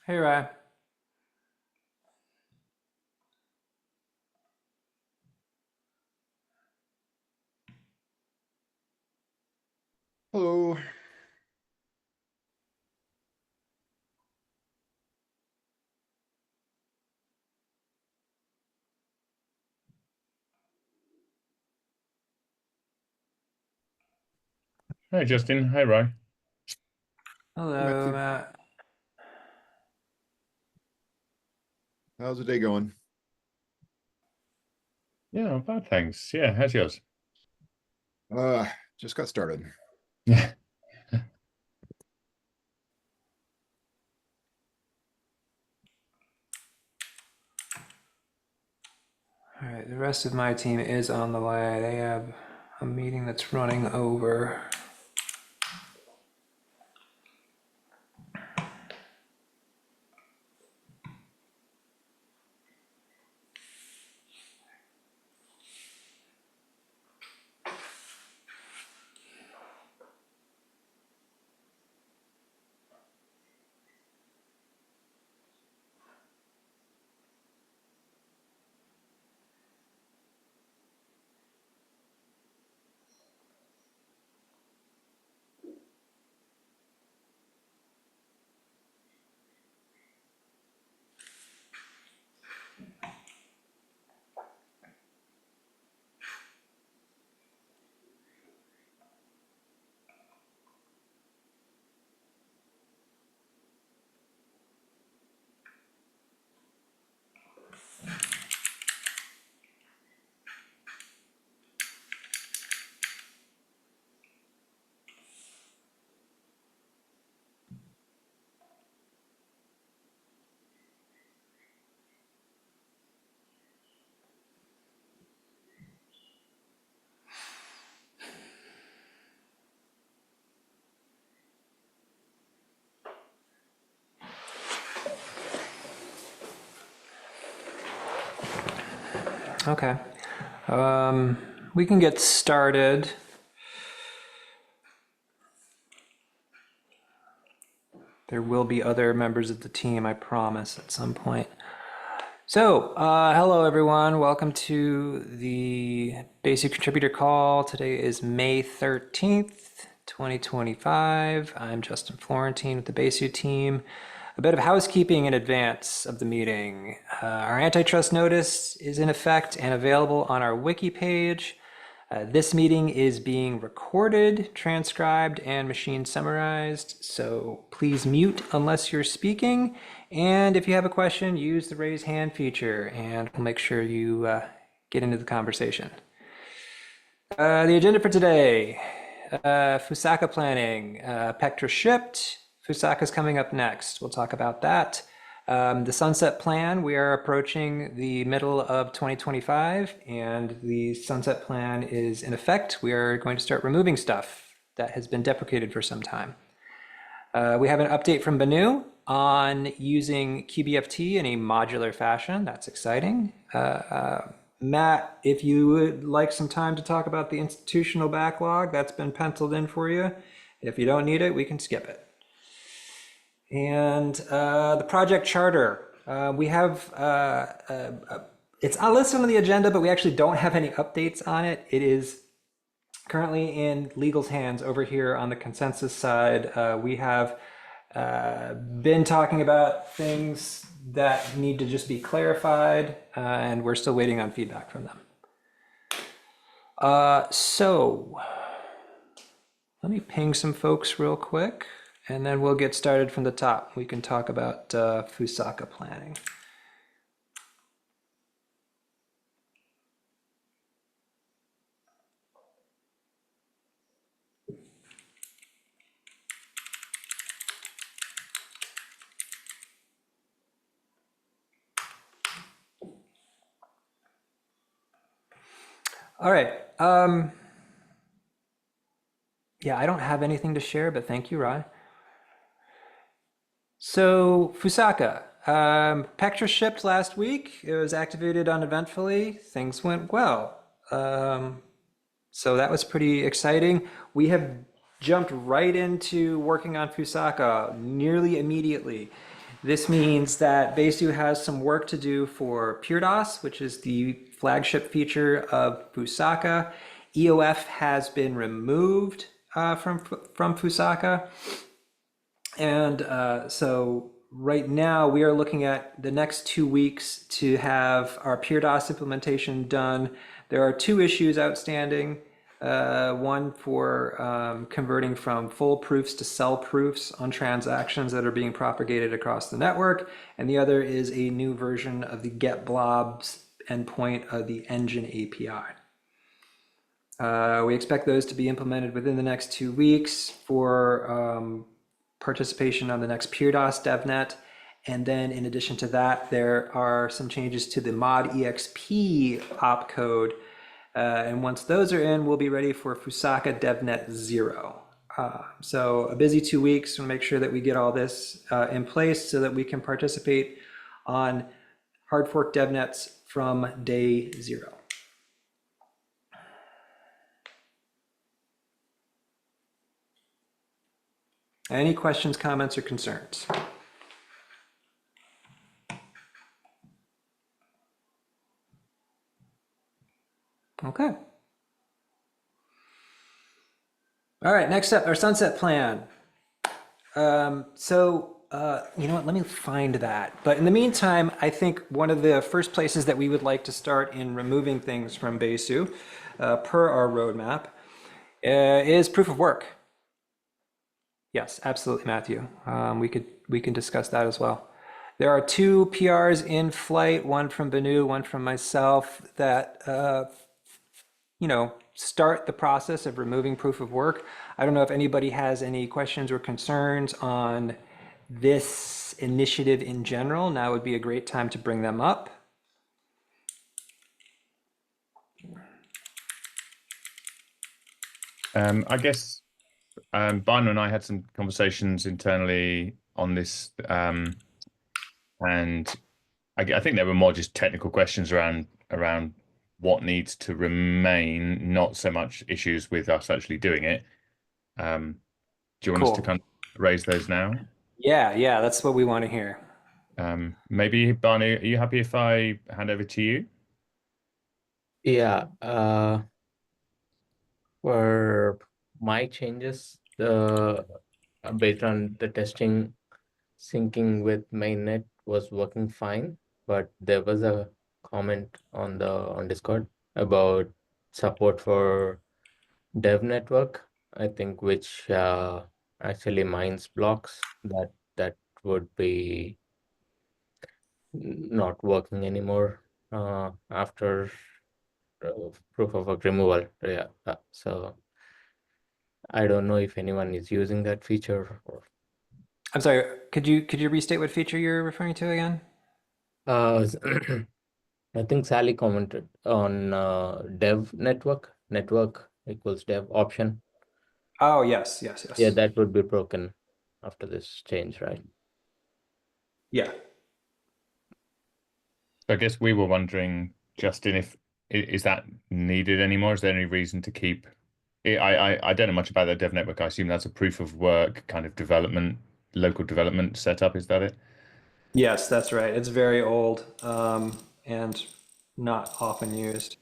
Hey, Ryan. Hello. Hi, Justin. Hi, Roy. Hey, Hello, Matthew. Matt. How's the day going? Yeah, not bad, thanks. Yeah, how's yours? Uh, just got started. Yeah. All right, the rest of my team is on the way. They have a meeting that's running over. Okay. We can get started. There will be other members of the team, I promise, at some point. Hello everyone. Welcome to the Besu contributor call. Today is May 13th, 2025. I'm Justin Florentine with the Besu team. A bit of housekeeping in advance of the meeting. Our antitrust notice is in effect and available on our wiki page. This meeting is being recorded, transcribed, and machine summarized, so please mute unless you're speaking. And if you have a question, use the raise hand feature, and we'll make sure you get into the conversation. The agenda for today, Fusaka planning, Pectra shipped. Fusaka's coming up next. We'll talk about that. The sunset plan, we are approaching the middle of 2025 and the sunset plan is in effect. We are going to start removing stuff that has been deprecated for some time. We have an update from Besu on using QBFT in a modular fashion. That's exciting. Matt, if you would like some time to talk about the institutional backlog, that's been penciled in for you. If you don't need it, we can skip it. And the project charter, we have, it's listed on the agenda, but we actually don't have any updates on it. It is currently in legal's hands over here on the consensus side. We have been talking about things that need to just be clarified, and we're still waiting on feedback from them. So let me ping some folks real quick. And then we'll get started from the top. We can talk about Fusaka planning. All right. Yeah, I don't have anything to share, but thank you, Rai. So Fusaka, Pectra shipped last week. It was activated uneventfully. Things went well. So that was pretty exciting. We have jumped right into working on Fusaka nearly immediately. This means that Besu has some work to do for PureDOS, which is the flagship feature of Fusaka. EOF has been removed from Fusaka. And so right now we are looking at the next 2 weeks to have our PureDOS implementation done. There are two issues outstanding. One for converting from full proofs to cell proofs on transactions that are being propagated across the network. And the other is a new version of the get blobs endpoint of the engine API. We expect those to be implemented within the next 2 weeks for participation on the next PureDOS DevNet. And then in addition to that, there are some changes to the mod exp opcode. And once those are in, we'll be ready for Fusaka DevNet 0. So a busy 2 weeks to make sure that we get all this in place so that we can participate on hard fork DevNets from day 0. Any questions, comments, or concerns? Okay. All right, next up, our sunset plan. You know what, let me find that. But in the meantime, I think one of the first places that we would like to start in removing things from Besu, per our roadmap, is proof of work. Yes, absolutely, Matthew. We can discuss that as well. There are 2 PRs in flight, one from Besu, one from myself, that start the process of removing proof of work. I don't know if anybody has any questions or concerns on this initiative in general. Now would be a great time to bring them up. I guess Banu and I had some conversations internally on this, and I think there were more just technical questions around what needs to remain, not so much issues with us actually doing it. Do you want us to Cool. kind of raise those now? Yeah, that's what we want to hear. Maybe Banu, are you happy if I hand over to you? Yeah, for my changes, based on the testing, syncing with mainnet was working fine, but there was a comment on Discord about support for dev network, I think, which actually mines blocks that would be not working anymore after proof of work removal. Yeah, so I don't know if anyone is using that feature. I'm sorry, could you restate what feature you're referring to again? Uh, I think Sally commented on dev network equals dev option. Oh, yes. Yeah, that would be broken after this change, right? Yeah. I guess we were wondering, Justin, if is that needed anymore? Is there any reason to keep it? I don't know much about the dev network. I assume that's a proof of work kind of development, local development setup. Is that it? Yes, that's right. It's very old and not often used,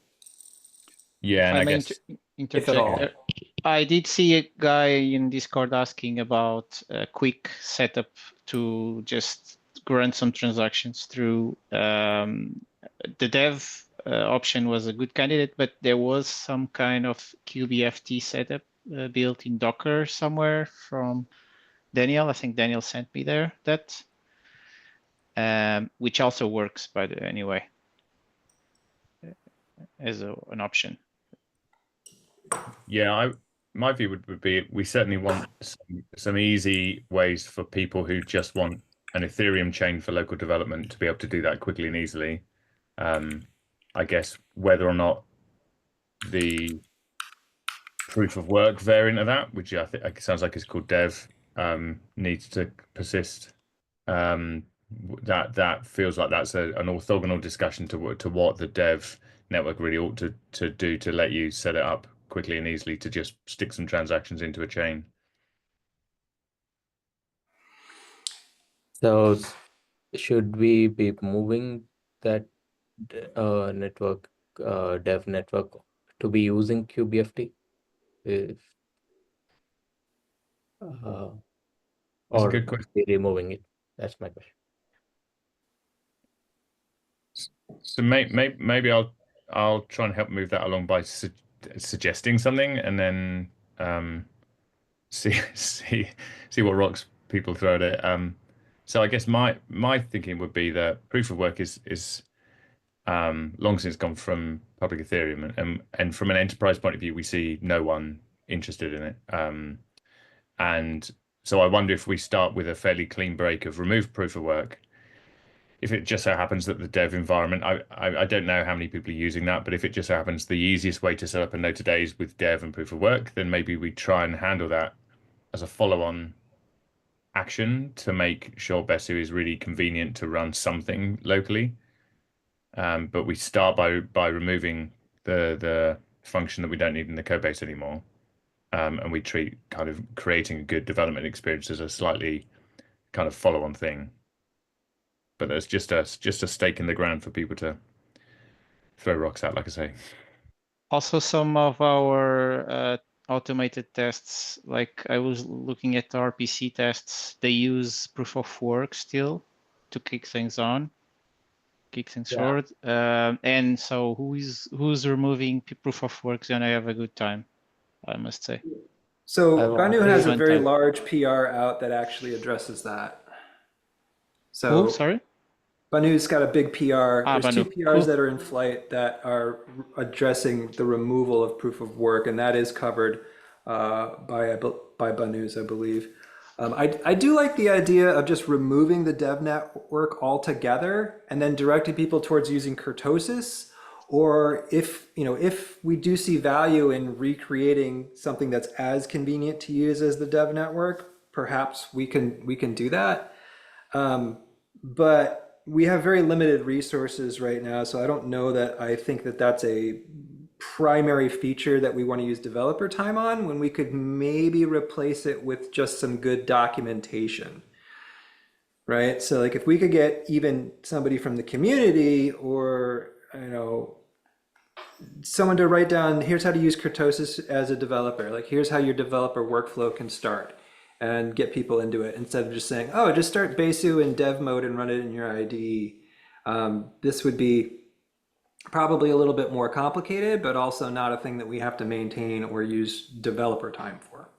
Yeah, and I I may guess if at all. interject. I did see a guy in Discord asking about a quick setup to just grant some transactions through the dev option was a good candidate, but there was some kind of QBFT setup built in Docker somewhere from Daniel. I think Daniel sent me there that, which also works by the anyway as an option. yeah, my view would be we certainly want some easy ways for people who just want an Ethereum chain for local development to be able to do that quickly and easily. I guess whether or not the proof of work variant of that, which I think sounds like it's called dev, needs to persist. That feels like that's an orthogonal discussion to what the dev network really ought to do to let you set it up quickly and easily to just stick some transactions into a chain. So should we be moving that network, dev network to be using QBFT? If, That's a or good question. be removing it? That's my question. So maybe I'll try and help move that along by suggesting something, and then see see what rocks people throw at it. So I guess my thinking would be that proof of work is long since gone from public Ethereum, and from an enterprise point of view, we see no one interested in it. And so I wonder if we start with a fairly clean break of remove proof of work. If it just so happens that the dev environment, I don't know how many people are using that, but if it just so happens the easiest way to set up a node today is with dev and proof of work, then maybe we try and handle that as a follow-on action to make sure Besu is really convenient to run something locally. But we start by removing the function that we don't need in the code base anymore. And we treat kind of creating a good development experience as a slightly kind of follow-on thing. But there's just a stake in the ground for people to throw rocks at, like I say. Also, some of our automated tests, like I was looking at RPC tests, they use proof of work still to kick things forward. And so who's removing proof of work is gonna have a good time, I must say. So Banu has a Fun very time. large PR out that actually addresses that. So Who? Sorry? Banu's got a big PR. There's Banu. two PRs that are in flight that are addressing the removal of proof of work, and that is covered by Banu's, I believe. I do like the idea of just removing the dev network altogether and then directing people towards using kurtosis. Or if we do see value in recreating something that's as convenient to use as the dev network, perhaps we can do that. But we have very limited resources right now, so I don't know that I think that that's a primary feature that we want to use developer time on, when we could maybe replace it with just some good documentation, right? So like if we could get even somebody from the community, or someone to write down, here's how to use kurtosis as a developer, like here's how your developer workflow can start, and get people into it instead of just saying, oh, just start Besu in dev mode and run it in your IDE. This would be probably a little bit more complicated, but also not a thing that we have to maintain or use developer time for.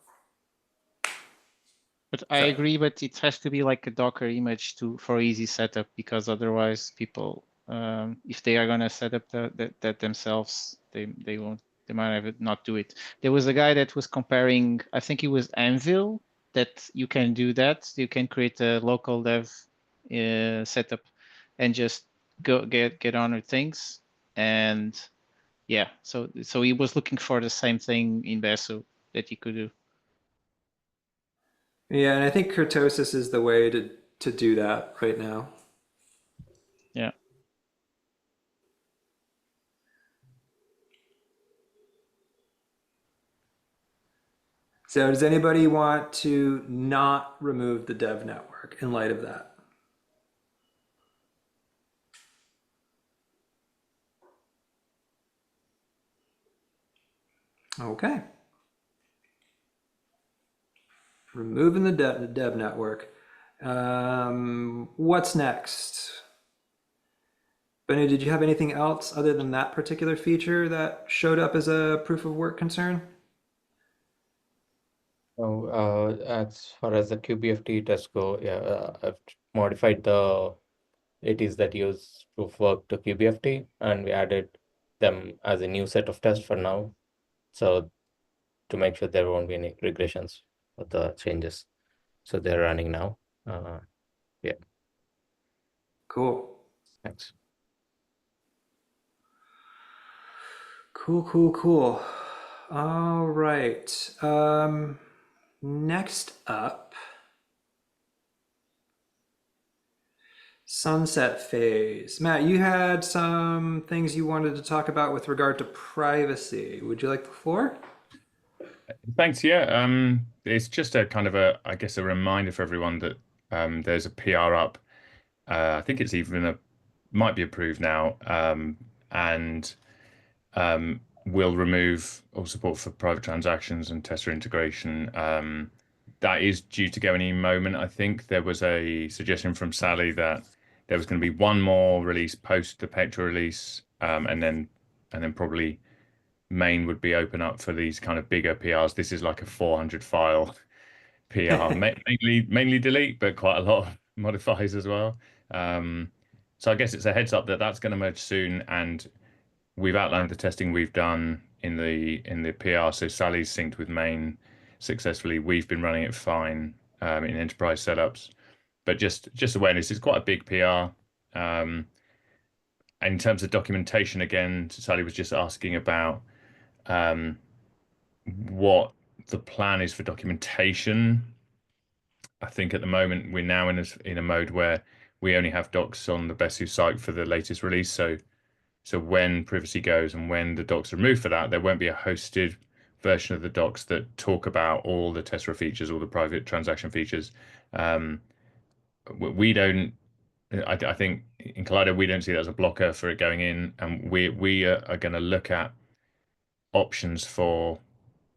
But I agree, but it has to be like a Docker image for easy setup, because otherwise people, if they are gonna set up that themselves, they won't. They might not do it. There was a guy that was comparing, I think it was Anvil, that you can do that. You can create a local dev setup and just go get on with things. And yeah, so he was looking for the same thing in Besu that you could do. Yeah, and I think kurtosis is the way to do that right now. Yeah. So does anybody want to not remove the dev network in light of that? Okay. Removing the dev network. What's next? Benny, did you have anything else other than that particular feature that showed up as a proof of work concern? No, as far as the QBFT tests go, yeah, I've modified the ATs that use proof of work to QBFT, and we added them as a new set of tests for now. So to make sure there won't be any regressions of the changes. So they're running now. Yeah. Cool. Thanks. Cool. All right. Next up, sunset phase. Matt, you had some things you wanted to talk about with regard to privacy. Would you like the floor? Thanks. Yeah. It's just a kind of I guess a reminder for everyone that there's a PR up I think it's even might be approved now, and will remove all support for private transactions and tester integration. That is due to go any moment. I think there was a suggestion from Sally that there was going to be one more release post the Petra release, and then probably main would be open up for these kind of bigger PRs. This is like a 400 file PR, mainly delete, but quite a lot of modifiers as well. So I guess it's a heads up that that's going to merge soon, and we've outlined the testing we've done in the PR. So Sally's synced with main successfully. We've been running it fine in enterprise setups, but just awareness. It's quite a big PR. And in terms of documentation, again, Sally was just asking about what the plan is for documentation. I think at the moment we're now in a mode where we only have docs on the Besu site for the latest release. So when privacy goes and when the docs are removed for that, there won't be a hosted version of the docs that talk about all the Tesla features, all the private transaction features. We don't. I think in Kaleido we don't see that as a blocker for it going in, and we are going to look at options for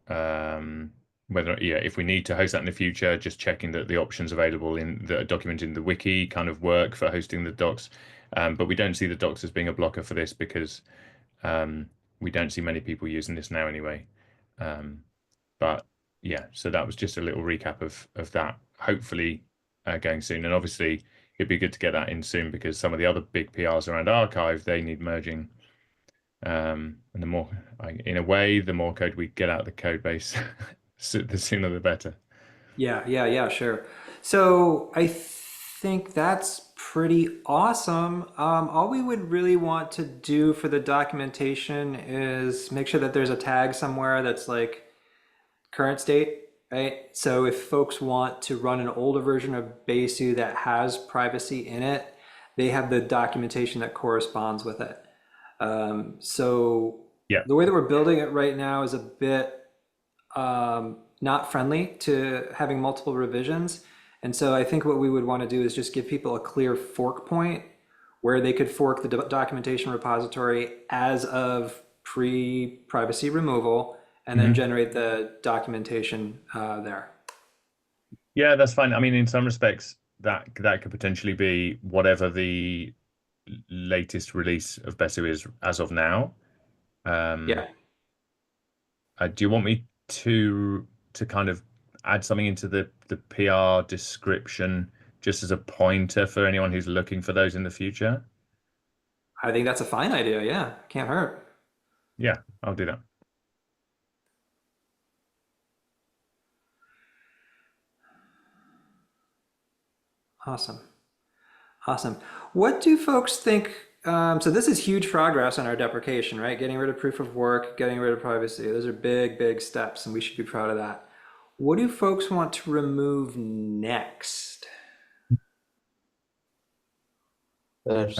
whether if we need to host that in the future, just checking that the options available in that are documented in the wiki kind of work for hosting the docs. But we don't see the docs as being a blocker for this because we don't see many people using this now anyway. But yeah, so that was just a little recap of that. Hopefully going soon, and obviously it'd be good to get that in soon because some of the other big PRs around archive they need merging. And the more, in a way, the more code we get out of the code base, the sooner the better. Yeah, sure. So I think that's pretty awesome. All we would really want to do for the documentation is make sure that there's a tag somewhere that's like current state, right? So if folks want to run an older version of Besu that has privacy in it, they have the documentation that corresponds with it. So Yeah. the way that we're building it right now is a bit not friendly to having multiple revisions. And so I think what we would want to do is just give people a clear fork point where they could fork the documentation repository as of pre-privacy removal and then generate the documentation there. Yeah, that's fine. I mean, in some respects, that could potentially be whatever the latest release of Besu is as of now. Yeah. Do you want me to kind of add something into the PR description just as a pointer for anyone who's looking for those in the future? I think that's a fine idea. Yeah, can't hurt. Yeah, I'll do that. Awesome. What do folks think? So this is huge progress on our deprecation, right? Getting rid of proof of work, getting rid of privacy. Those are big steps, and we should be proud of that. What do folks want to remove next? There's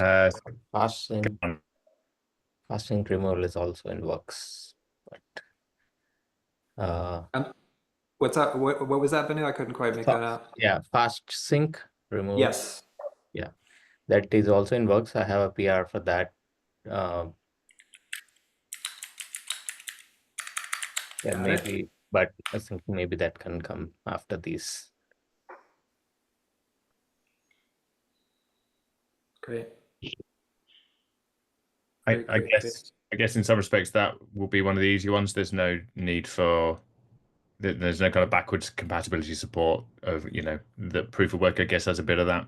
fast sync removal is also in works, but What's that? What was that, Benu? I couldn't quite make that out. yeah, fast sync removal. Yes. Yeah, that is also in works. I have a PR for that. Yeah, Got maybe, it. but I think maybe that can come after these. Great. I guess in some respects that will be one of the easy ones. There's no need for there's no kind of backwards compatibility support of the proof of work. I guess has a bit of that.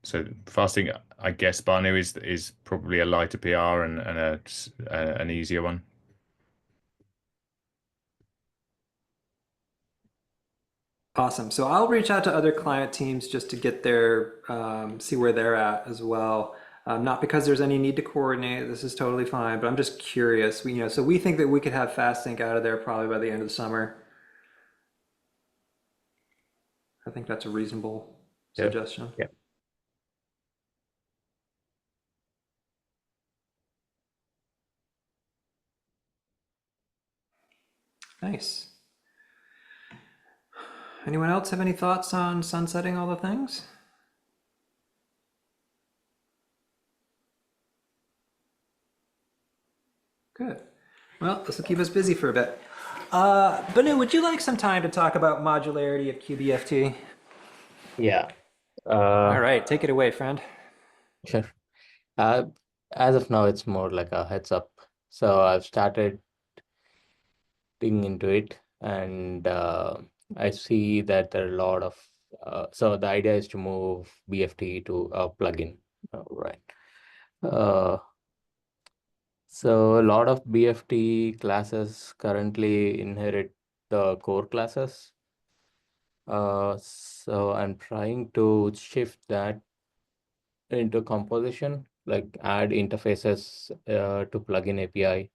So fasting, I guess, Banu is probably a lighter PR and an easier one. Awesome. So I'll reach out to other client teams just to get their see where they're at as well. Not because there's any need to coordinate. This is totally fine, but I'm just curious. So we think that we could have fast sync out of there probably by the end of the summer. I think that's a reasonable suggestion. Yeah. Nice. Anyone else have any thoughts on sunsetting all the things? Good. Well, this will keep us busy for a bit. Banu, would you like some time to talk about modularity of QBFT? Yeah. All right, take it away, friend. Sure. Uh, as of now, it's more like a heads up. So I've started digging into it, and I see that there are a lot of. So the idea is to move BFT to a plugin, right? So a lot of BFT classes currently inherit the core classes. So I'm trying to shift that into composition, like add interfaces to plugin API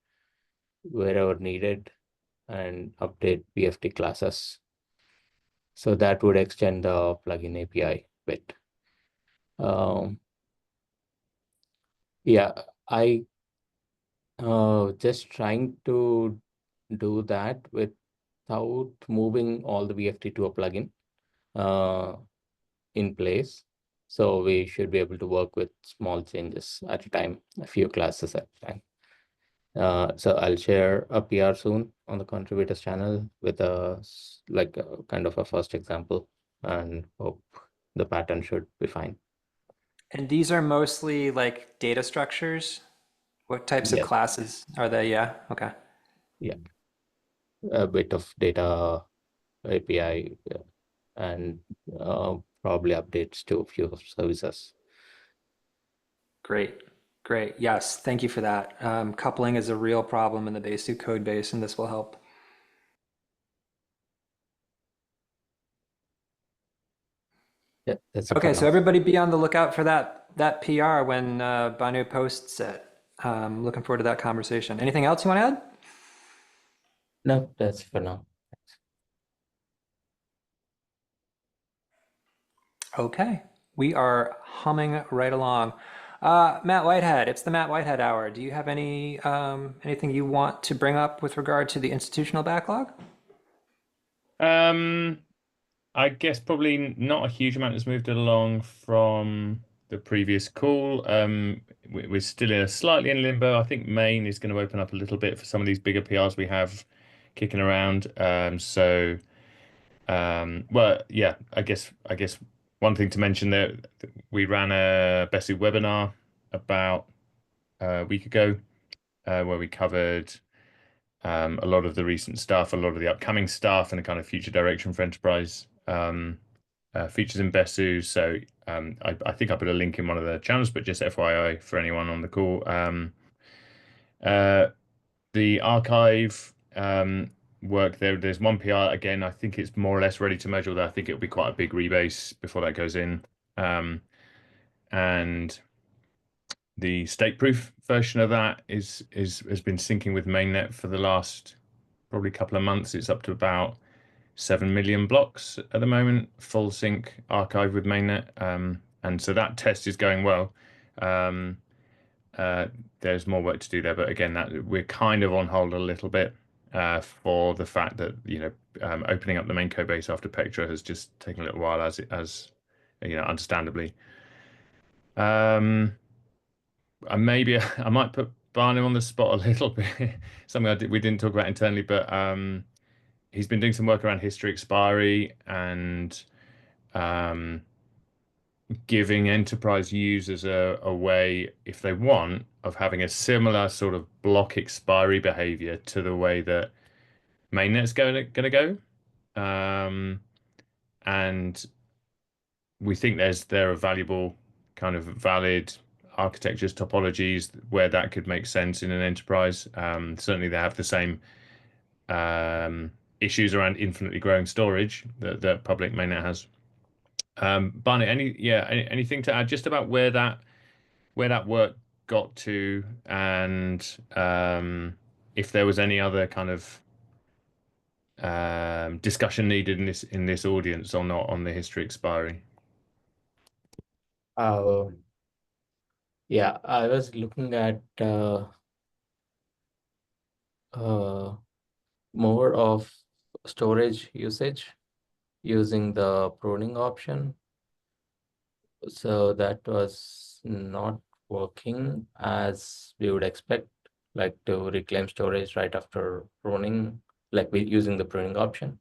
wherever needed and update BFT classes. So that would extend the plugin API bit. Yeah, I just trying to do that without moving all the BFT to a plugin in place. So we should be able to work with small changes at a time, a few classes at a time. So I'll share a PR soon on the contributors channel with a kind of a first example, and hope the pattern should be fine. And these are mostly like data structures. What types of Yes. classes are they? Yeah. Okay. Yeah, a bit of data API and probably updates to a few services. Great. Great. Yes. Thank you for that. Coupling is a real problem in the Besu code base, and this will help. Yeah, that's it for Okay, so now. everybody be on the lookout for that PR when Banu posts it. Looking forward to that conversation. Anything else you want to add? No, that's for now. Okay, we are humming right along. Matt Whitehead, it's the Matt Whitehead hour. Do you have anything you want to bring up with regard to the institutional backlog? I guess probably not a huge amount has moved along from the previous call. We're still slightly in limbo. I think Maine is going to open up a little bit for some of these bigger PRs we have kicking around. Well, yeah, I guess one thing to mention there, we ran a Besu webinar about a week ago, where we covered a lot of the recent stuff, a lot of the upcoming stuff, and a kind of future direction for enterprise features in Besu. So I think I put a link in one of the channels, but just FYI for anyone on the call. The archive work there's one PR again. I think it's more or less ready to merge, although I think it'll be quite a big rebase before that goes in. And the state-proof version of that has been syncing with mainnet for the last probably couple of months. It's up to about 7 million blocks at the moment, full sync archive with mainnet. And so that test is going well. There's more work to do there, but again, that we're kind of on hold a little bit for the fact that opening up the main code base after Pectra has just taken a little while, as understandably. Maybe I might put Barnum on the spot a little bit. Something we didn't talk about internally, but he's been doing some work around history expiry and giving enterprise users a way, if they want, of having a similar sort of block expiry behavior to the way that mainnet's going to go. And we think there are valuable kind of valid architectures, topologies where that could make sense in an enterprise. Certainly they have the same issues around infinitely growing storage that public mainnet has. Barney, anything to add just about where that work got to, and if there was any other kind of discussion needed in this audience or not on the history expiry? Yeah, I was looking at more of storage usage using the pruning option. So that was not working as we would expect. like to reclaim storage right after pruning, like using the pruning option.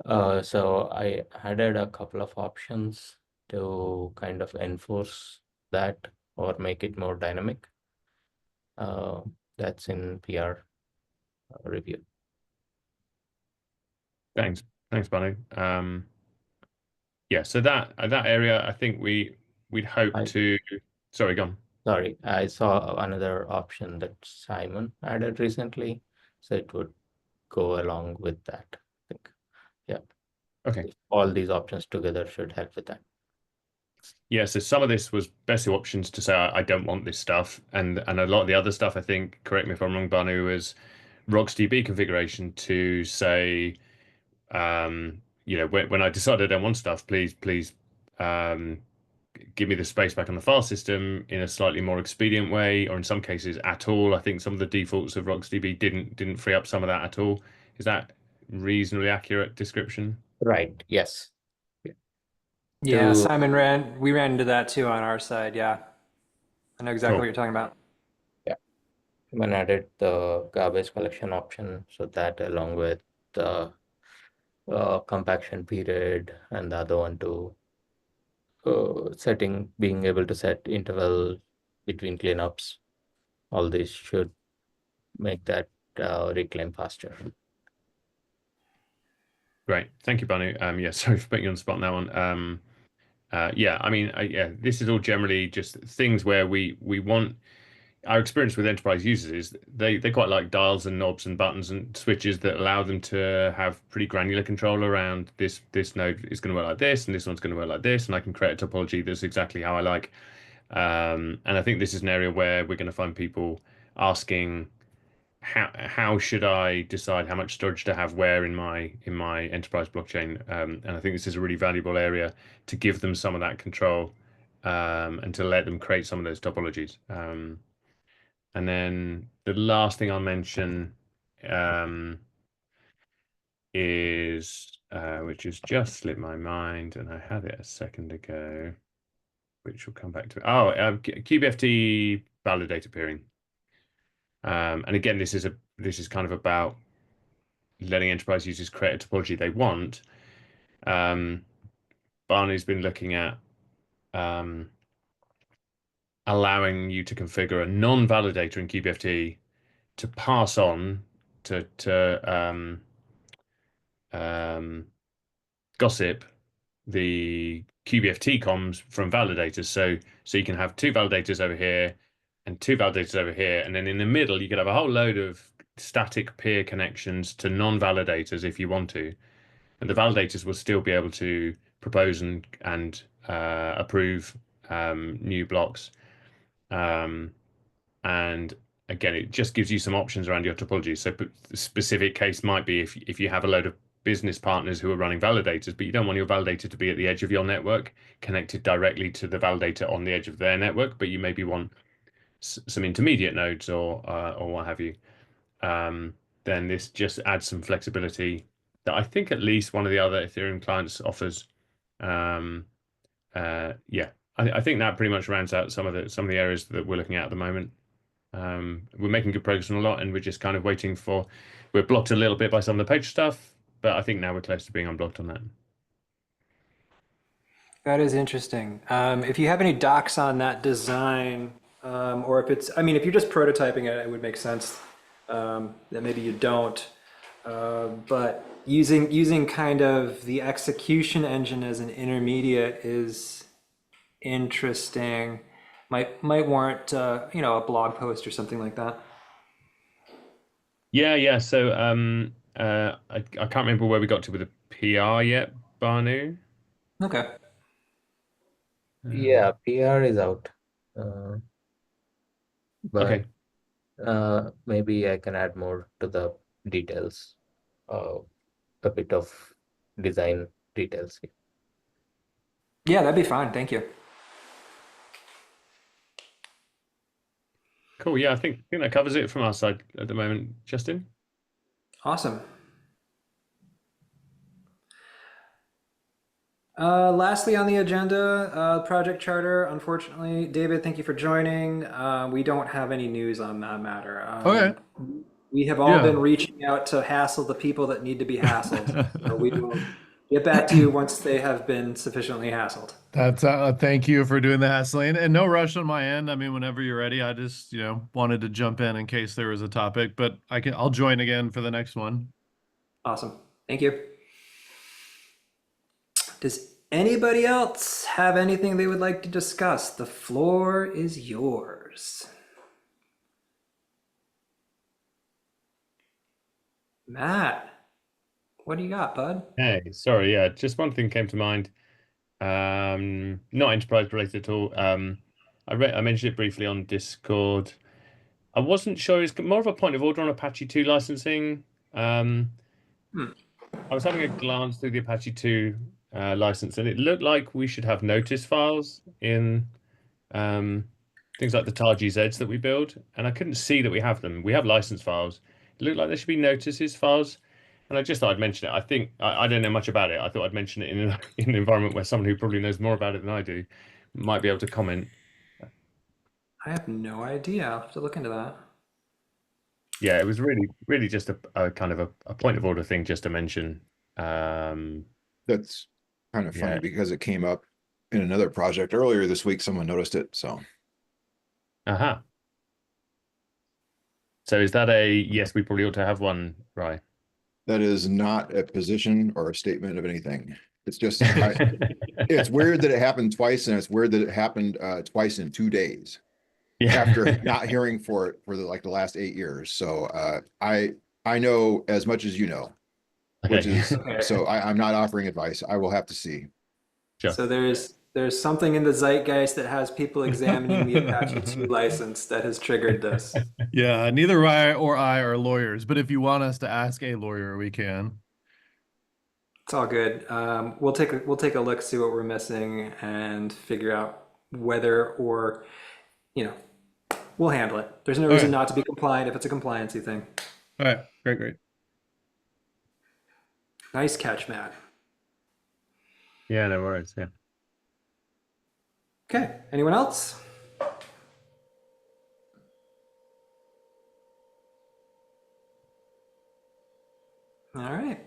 So I added a couple of options to kind of enforce that or make it more dynamic. That's in PR review. Thanks, Banu. Yeah, so that area, I think we'd hope to. Sorry, go on. Sorry, I saw another option that Simon added recently, so it would go along with that. I think, yeah. Okay. All these options together should help with that. Yeah, so some of this was Besu options to say I don't want this stuff, and a lot of the other stuff, I think, correct me if I'm wrong, Banu, was RocksDB configuration to say, when I decide I don't want stuff, please, give me the space back on the file system in a slightly more expedient way, or in some cases at all. I think some of the defaults of RocksDB didn't free up some of that at all. Is that reasonably accurate description? Right. Yes. Yeah, Simon we ran into that too on our side. Yeah. I know exactly Cool. what you're talking about. Yeah. Simon added the garbage collection option, so that along with the compaction period and the other one to being able to set interval between cleanups. All this should make that reclaim faster. Great. Thank you, Banu. Yeah, sorry for putting you on the spot on that one. Yeah, I mean, this is all generally just things where we want. Our experience with enterprise users is they quite like dials and knobs and buttons and switches that allow them to have pretty granular control around this node is going to work like this and this one's going to work like this, and I can create a topology that's exactly how I like. And I think this is an area where we're going to find people asking, how should I decide how much storage to have where in my enterprise blockchain? And I think this is a really valuable area to give them some of that control, and to let them create some of those topologies. And then the last thing I'll mention is, which has just slipped my mind, and I had it a second ago, which will come back to it. Oh, QBFT validator peering. And again, this is kind of about letting enterprise users create a topology they want. Barney's been looking at allowing you to configure a non-validator in QBFT to pass on to gossip the QBFT comms from validators. So you can have two validators over here and two validators over here, and then in the middle you could have a whole load of static peer connections to non-validators if you want to, and the validators will still be able to propose and approve new blocks. And again, it just gives you some options around your topology. So the specific case might be if you have a load of business partners who are running validators, but you don't want your validator to be at the edge of your network, connected directly to the validator on the edge of their network, but you maybe want some intermediate nodes or what have you. Then this just adds some flexibility that I think at least one of the other Ethereum clients offers. Yeah, I think that pretty much rounds out some of the areas that we're looking at the moment. We're making good progress on a lot, and we're just kind of waiting for. We're blocked a little bit by some of the page stuff, but I think now we're close to being unblocked on that. That is interesting. If you have any docs on that design, or if it's, I mean, if you're just prototyping it, it would make sense that maybe you don't. But using kind of the execution engine as an intermediate is interesting. Might warrant a blog post or something like that. Yeah. So I can't remember where we got to with the PR yet, Banu. Okay. Yeah, PR is out. But Okay. Maybe I can add more to the details, a bit of design details. Yeah, that'd be fine. Thank you. Cool. Yeah, I think that covers it from our side at the moment, Justin. Awesome. Lastly on the agenda, project charter. Unfortunately, David, thank you for joining. We don't have any news on that matter. Okay. We have all Yeah. been reaching out to hassle the people that need to be hassled. So we will get back to you once they have been sufficiently hassled. That's thank you for doing the hassling, and no rush on my end. I mean, whenever you're ready, I just, wanted to jump in case there was a topic, but I'll join again for the next one. Awesome. Thank you. Does anybody else have anything they would like to discuss? The floor is yours. Matt, what do you got, bud? Hey, sorry, yeah, just one thing came to mind. Not enterprise related at all. I mentioned it briefly on Discord. I wasn't sure. It's more of a point of order on Apache 2 licensing. I was having a glance through the Apache 2 license, and it looked like we should have notice files in things like the tar-gz that we build, and I couldn't see that we have them. We have license files. It looked like there should be notices files, and I just thought I'd mention it. I think I don't know much about it. I thought I'd mention it in an environment where someone who probably knows more about it than I do might be able to comment. I have no idea. I'll have to look into that. Yeah, it was really just a kind of a point of order thing just to mention. That's kind of funny Yeah. because it came up in another project earlier this week. Someone noticed it. So Aha. So is that a yes, we probably ought to have one, right? that is not a position or a statement of anything. It's just, it's weird that it happened twice, and it's weird that it happened twice in 2 days after not hearing for it for the last 8 years. So I know as much as you know, which Okay. is, so I'm not offering advice. I will have to see. Sure. So there's something in the zeitgeist that has people examining the Apache 2 license that has triggered this. Yeah, neither I are lawyers, but if you want us to ask a lawyer, we can. It's all good. We'll take a look, see what we're missing, and figure out whether or, we'll handle it. There's no reason not to be compliant if it's a compliancy thing. All right, great. Nice catch, Matt. Yeah, no worries. Yeah. Okay, anyone else? All right.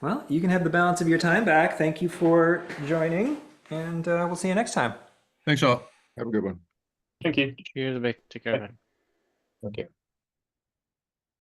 Well, you can have the balance of your time back. Thank you for joining, and we'll see you next time. Thanks, all. Have a good one. Thank you. Cheers, Vic. Take care. Okay.